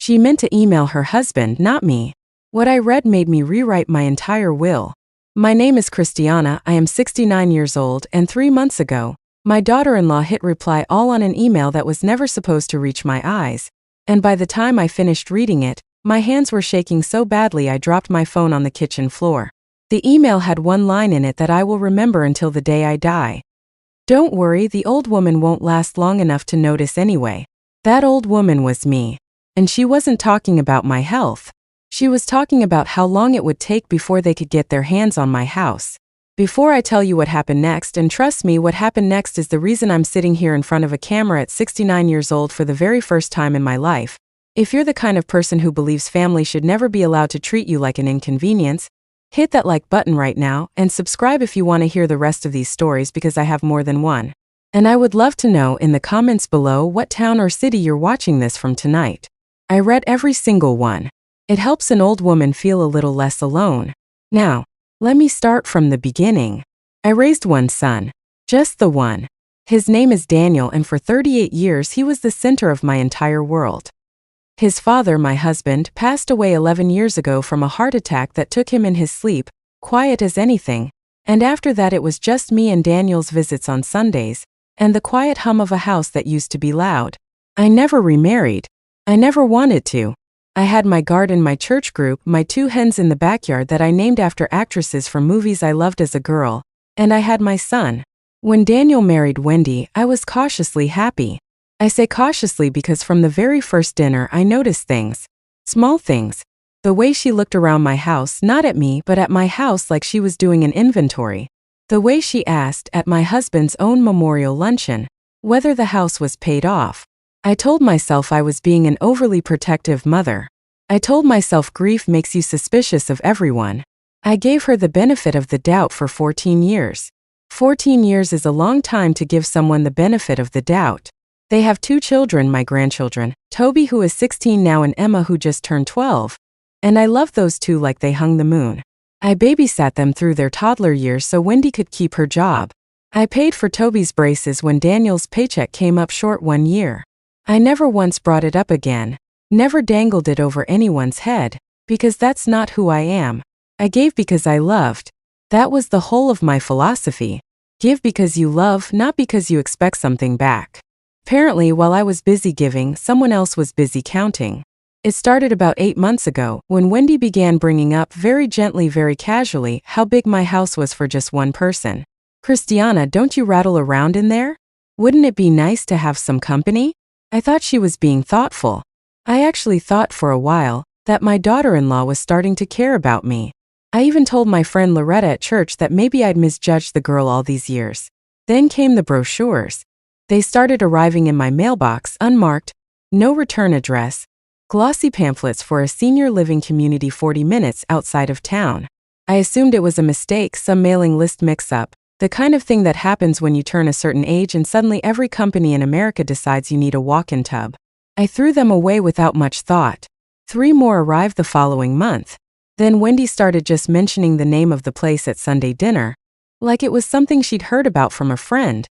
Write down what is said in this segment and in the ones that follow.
She meant to email her husband, not me. What I read made me rewrite my entire will. My name is Christiana, I am 69 years old, and 3 months ago, my daughter-in-law hit reply all on an email that was never supposed to reach my eyes. And by the time I finished reading it, my hands were shaking so badly I dropped my phone on the kitchen floor. The email had one line in it that I will remember until the day I die. Don't worry, the old woman won't last long enough to notice anyway. That old woman was me. And she wasn't talking about my health. She was talking about how long it would take before they could get their hands on my house. Before I tell you what happened next, and trust me, what happened next is the reason I'm sitting here in front of a camera at 69 years old for the very first time in my life. If you're the kind of person who believes family should never be allowed to treat you like an inconvenience, hit that like button right now and subscribe if you want to hear the rest of these stories because I have more than one. And I would love to know in the comments below what town or city you're watching this from tonight. I read every single one. It helps an old woman feel a little less alone. Now, let me start from the beginning. I raised one son. Just the one. His name is Daniel, and for 38 years he was the center of my entire world. His father, my husband, passed away 11 years ago from a heart attack that took him in his sleep, quiet as anything, and after that it was just me and Daniel's visits on Sundays, and the quiet hum of a house that used to be loud. I never remarried. I never wanted to. I had my garden, my church group, my 2 hens in the backyard that I named after actresses from movies I loved as a girl, and I had my son. When Daniel married Wendy, I was cautiously happy. I say cautiously because from the very first dinner I noticed things. Small things. The way she looked around my house, not at me but at my house like she was doing an inventory. The way she asked, at my husband's own memorial luncheon, whether the house was paid off. I told myself I was being an overly protective mother. I told myself grief makes you suspicious of everyone. I gave her the benefit of the doubt for 14 years. 14 years is a long time to give someone the benefit of the doubt. They have 2 children, my grandchildren, Toby who is 16 now and Emma who just turned 12. And I love those 2 like they hung the moon. I babysat them through their toddler years so Wendy could keep her job. I paid for Toby's braces when Daniel's paycheck came up short one year. I never once brought it up again, never dangled it over anyone's head, because that's not who I am. I gave because I loved. That was the whole of my philosophy. Give because you love, not because you expect something back. Apparently, while I was busy giving, someone else was busy counting. It started about 8 months ago, when Wendy began bringing up very gently, very casually, how big my house was for just one person. Christiana, don't you rattle around in there? Wouldn't it be nice to have some company? I thought she was being thoughtful. I actually thought for a while that my daughter-in-law was starting to care about me. I even told my friend Loretta at church that maybe I'd misjudged the girl all these years. Then came the brochures. They started arriving in my mailbox, unmarked, no return address, glossy pamphlets for a senior living community 40 minutes outside of town. I assumed it was a mistake, some mailing list mix-up, the kind of thing that happens when you turn a certain age and suddenly every company in America decides you need a walk-in tub. I threw them away without much thought. 3 more arrived the following month. Then Wendy started just mentioning the name of the place at Sunday dinner, like it was something she'd heard about from a friend,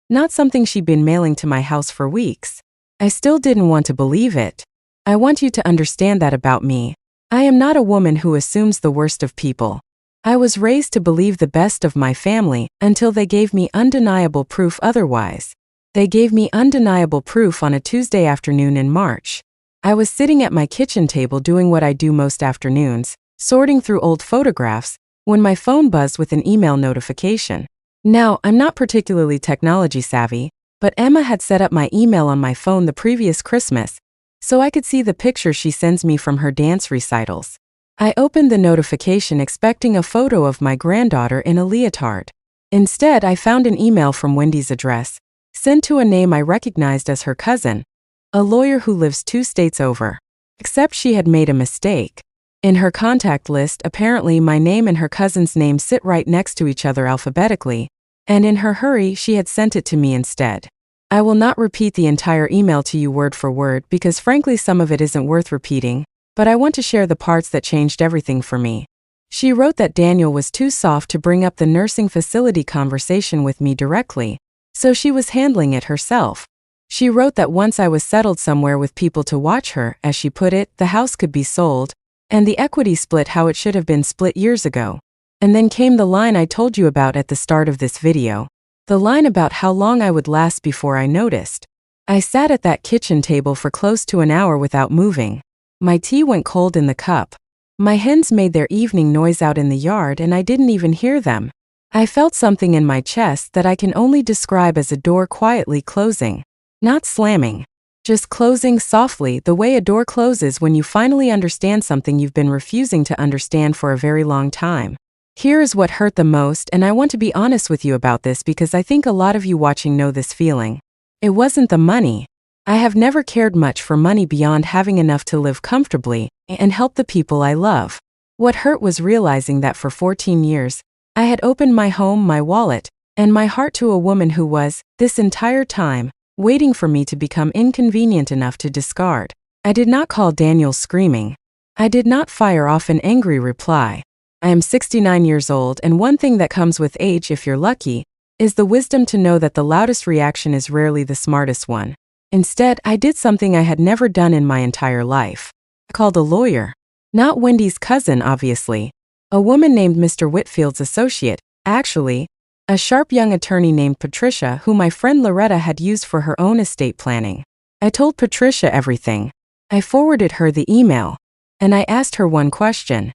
not something she'd been mailing to my house for weeks. I still didn't want to believe it. I want you to understand that about me. I am not a woman who assumes the worst of people. I was raised to believe the best of my family until they gave me undeniable proof otherwise. They gave me undeniable proof on a Tuesday afternoon in March. I was sitting at my kitchen table doing what I do most afternoons, sorting through old photographs, when my phone buzzed with an email notification. Now, I'm not particularly technology savvy, but Emma had set up my email on my phone the previous Christmas, so I could see the pictures she sends me from her dance recitals. I opened the notification expecting a photo of my granddaughter in a leotard. Instead, I found an email from Wendy's address, sent to a name I recognized as her cousin, a lawyer who lives 2 states over. Except she had made a mistake. In her contact list, apparently my name and her cousin's name sit right next to each other alphabetically, and in her hurry she had sent it to me instead. I will not repeat the entire email to you word for word because frankly some of it isn't worth repeating, but I want to share the parts that changed everything for me. She wrote that Daniel was too soft to bring up the nursing facility conversation with me directly, so she was handling it herself. She wrote that once I was settled somewhere with people to watch her, as she put it, the house could be sold, and the equity split how it should have been split years ago. And then came the line I told you about at the start of this video. The line about how long I would last before I noticed. I sat at that kitchen table for close to an hour without moving. My tea went cold in the cup. My hens made their evening noise out in the yard and I didn't even hear them. I felt something in my chest that I can only describe as a door quietly closing. Not slamming. Just closing softly, the way a door closes when you finally understand something you've been refusing to understand for a very long time. Here is what hurt the most, and I want to be honest with you about this because I think a lot of you watching know this feeling. It wasn't the money. I have never cared much for money beyond having enough to live comfortably and help the people I love. What hurt was realizing that for 14 years, I had opened my home, my wallet, and my heart to a woman who was, this entire time, waiting for me to become inconvenient enough to discard. I did not call Daniel screaming. I did not fire off an angry reply. I am 69 years old, and one thing that comes with age, if you're lucky, is the wisdom to know that the loudest reaction is rarely the smartest one. Instead, I did something I had never done in my entire life. I called a lawyer. Not Wendy's cousin, obviously. A woman named Mr. Whitfield's associate, actually. A sharp young attorney named Patricia who my friend Loretta had used for her own estate planning. I told Patricia everything. I forwarded her the email. And I asked her one question.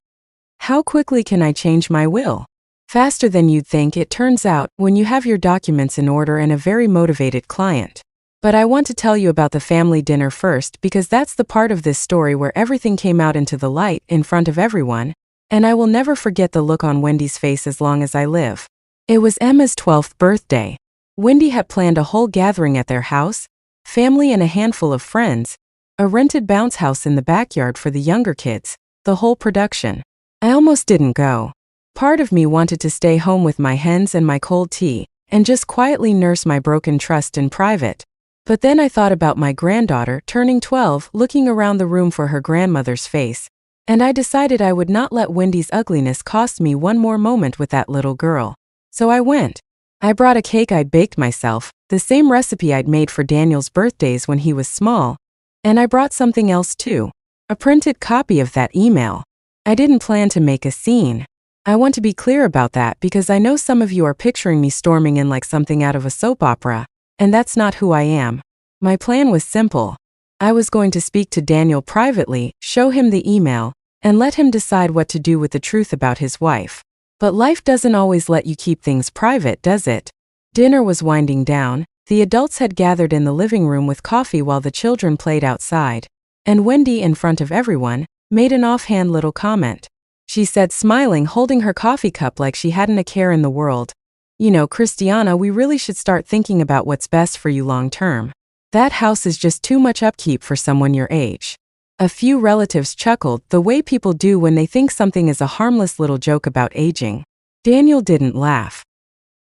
How quickly can I change my will? Faster than you'd think, it turns out, when you have your documents in order and a very motivated client. But I want to tell you about the family dinner first because that's the part of this story where everything came out into the light in front of everyone, and I will never forget the look on Wendy's face as long as I live. It was Emma's 12th birthday. Wendy had planned a whole gathering at their house, family and a handful of friends, a rented bounce house in the backyard for the younger kids, the whole production. I almost didn't go. Part of me wanted to stay home with my hens and my cold tea, and just quietly nurse my broken trust in private. But then I thought about my granddaughter, turning 12, looking around the room for her grandmother's face, and I decided I would not let Wendy's ugliness cost me one more moment with that little girl. So I went. I brought a cake I'd baked myself, the same recipe I'd made for Daniel's birthdays when he was small, and I brought something else too, a printed copy of that email. I didn't plan to make a scene. I want to be clear about that because I know some of you are picturing me storming in like something out of a soap opera, and that's not who I am. My plan was simple. I was going to speak to Daniel privately, show him the email, and let him decide what to do with the truth about his wife. But life doesn't always let you keep things private, does it? Dinner was winding down. The adults had gathered in the living room with coffee while the children played outside, and Wendy, in front of everyone, made an offhand little comment. She said, smiling, holding her coffee cup like she hadn't a care in the world. You know, Christiana, we really should start thinking about what's best for you long term. That house is just too much upkeep for someone your age. A few relatives chuckled, the way people do when they think something is a harmless little joke about aging. Daniel didn't laugh.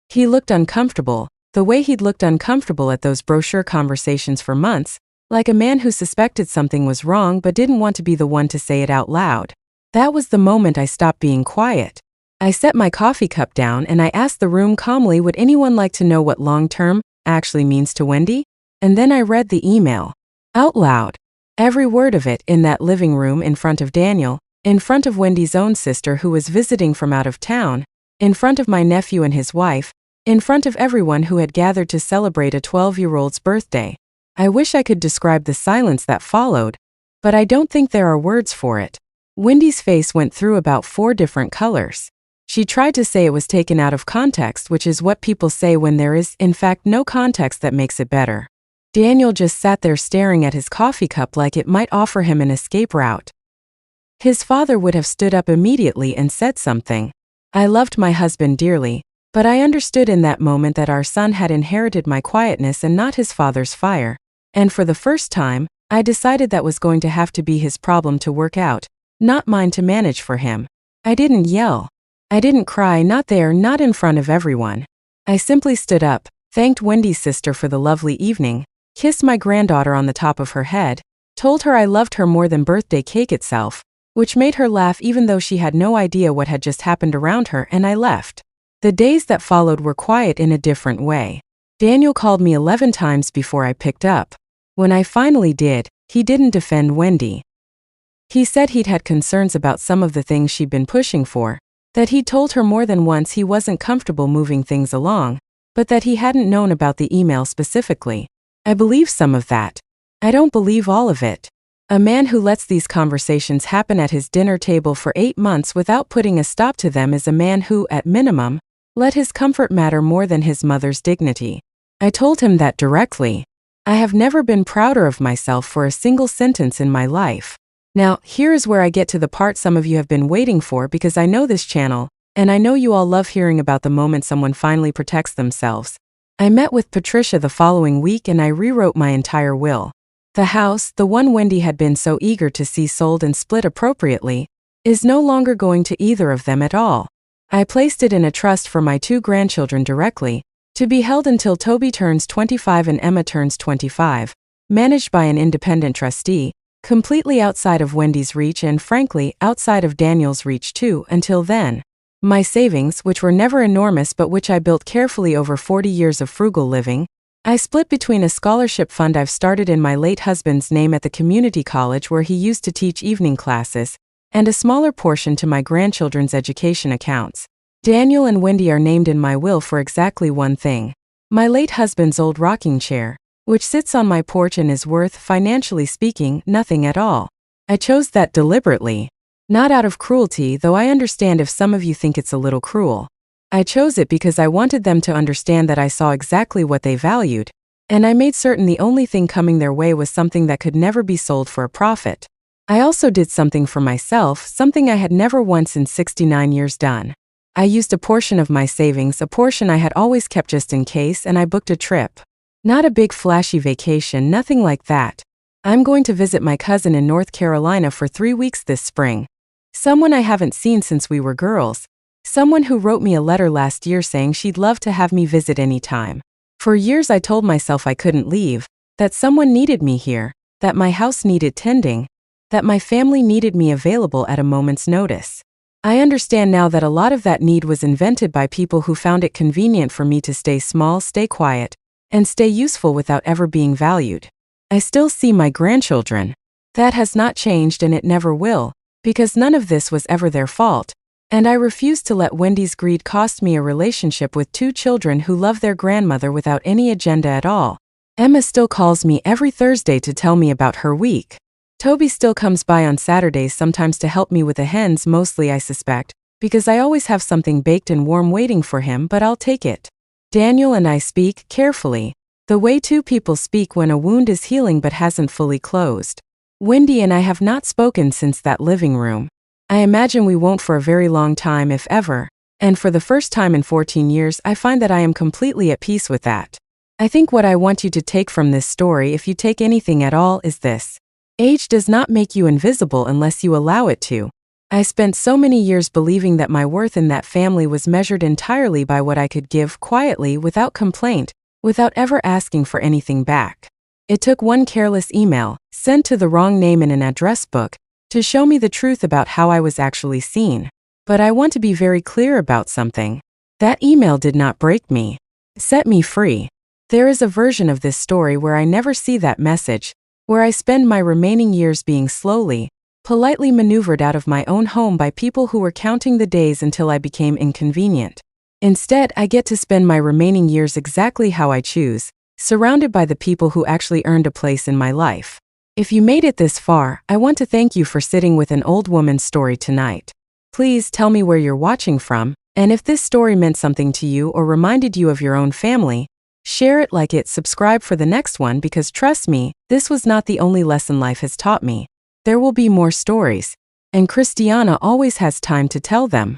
He looked uncomfortable, the way he'd looked uncomfortable at those brochure conversations for months, like a man who suspected something was wrong but didn't want to be the one to say it out loud. That was the moment I stopped being quiet. I set my coffee cup down and I asked the room calmly, would anyone like to know what long-term actually means to Wendy? And then I read the email. Out loud. Every word of it, in that living room in front of Daniel, in front of Wendy's own sister who was visiting from out of town, in front of my nephew and his wife, in front of everyone who had gathered to celebrate a 12-year-old's birthday. I wish I could describe the silence that followed, but I don't think there are words for it. Wendy's face went through about 4 different colors. She tried to say it was taken out of context, which is what people say when there is, in fact, no context that makes it better. Daniel just sat there staring at his coffee cup like it might offer him an escape route. His father would have stood up immediately and said something. I loved my husband dearly, but I understood in that moment that our son had inherited my quietness and not his father's fire. And for the first time, I decided that was going to have to be his problem to work out, not mine to manage for him. I didn't yell. I didn't cry, not there, not in front of everyone. I simply stood up, thanked Wendy's sister for the lovely evening, kissed my granddaughter on the top of her head, told her I loved her more than birthday cake itself, which made her laugh even though she had no idea what had just happened around her, and I left. The days that followed were quiet in a different way. Daniel called me 11 times before I picked up. When I finally did, he didn't defend Wendy. He said he'd had concerns about some of the things she'd been pushing for, that he'd told her more than once he wasn't comfortable moving things along, but that he hadn't known about the email specifically. I believe some of that. I don't believe all of it. A man who lets these conversations happen at his dinner table for 8 months without putting a stop to them is a man who, at minimum, let his comfort matter more than his mother's dignity. I told him that directly. I have never been prouder of myself for a single sentence in my life. Now, here is where I get to the part some of you have been waiting for, because I know this channel, and I know you all love hearing about the moment someone finally protects themselves. I met with Patricia the following week and I rewrote my entire will. The house, the one Wendy had been so eager to see sold and split appropriately, is no longer going to either of them at all. I placed it in a trust for my 2 grandchildren directly, to be held until Toby turns 25 and Emma turns 25, managed by an independent trustee, completely outside of Wendy's reach and frankly, outside of Daniel's reach too, until then. My savings, which were never enormous but which I built carefully over 40 years of frugal living, I split between a scholarship fund I've started in my late husband's name at the community college where he used to teach evening classes, and a smaller portion to my grandchildren's education accounts. Daniel and Wendy are named in my will for exactly one thing: my late husband's old rocking chair, which sits on my porch and is worth, financially speaking, nothing at all. I chose that deliberately. Not out of cruelty, though I understand if some of you think it's a little cruel. I chose it because I wanted them to understand that I saw exactly what they valued, and I made certain the only thing coming their way was something that could never be sold for a profit. I also did something for myself, something I had never once in 69 years done. I used a portion of my savings, a portion I had always kept just in case, and I booked a trip. Not a big flashy vacation, nothing like that. I'm going to visit my cousin in North Carolina for 3 weeks this spring. Someone I haven't seen since we were girls. Someone who wrote me a letter last year saying she'd love to have me visit any time. For years I told myself I couldn't leave, that someone needed me here, that my house needed tending, that my family needed me available at a moment's notice. I understand now that a lot of that need was invented by people who found it convenient for me to stay small, stay quiet, and stay useful without ever being valued. I still see my grandchildren. That has not changed and it never will, because none of this was ever their fault, and I refuse to let Wendy's greed cost me a relationship with 2 children who love their grandmother without any agenda at all. Emma still calls me every Thursday to tell me about her week. Toby still comes by on Saturdays sometimes to help me with the hens, mostly I suspect, because I always have something baked and warm waiting for him, but I'll take it. Daniel and I speak carefully, the way 2 people speak when a wound is healing but hasn't fully closed. Wendy and I have not spoken since that living room. I imagine we won't for a very long time, if ever, and for the first time in 14 years I find that I am completely at peace with that. I think what I want you to take from this story, if you take anything at all, is this: age does not make you invisible unless you allow it to. I spent so many years believing that my worth in that family was measured entirely by what I could give quietly without complaint, without ever asking for anything back. It took one careless email, sent to the wrong name in an address book, to show me the truth about how I was actually seen. But I want to be very clear about something. That email did not break me. It set me free. There is a version of this story where I never see that message, where I spend my remaining years being slowly, politely maneuvered out of my own home by people who were counting the days until I became inconvenient. Instead, I get to spend my remaining years exactly how I choose, surrounded by the people who actually earned a place in my life. If you made it this far, I want to thank you for sitting with an old woman's story tonight. Please tell me where you're watching from, and if this story meant something to you or reminded you of your own family, share it, like it, subscribe for the next one, because trust me, this was not the only lesson life has taught me. There will be more stories, and Christiana always has time to tell them.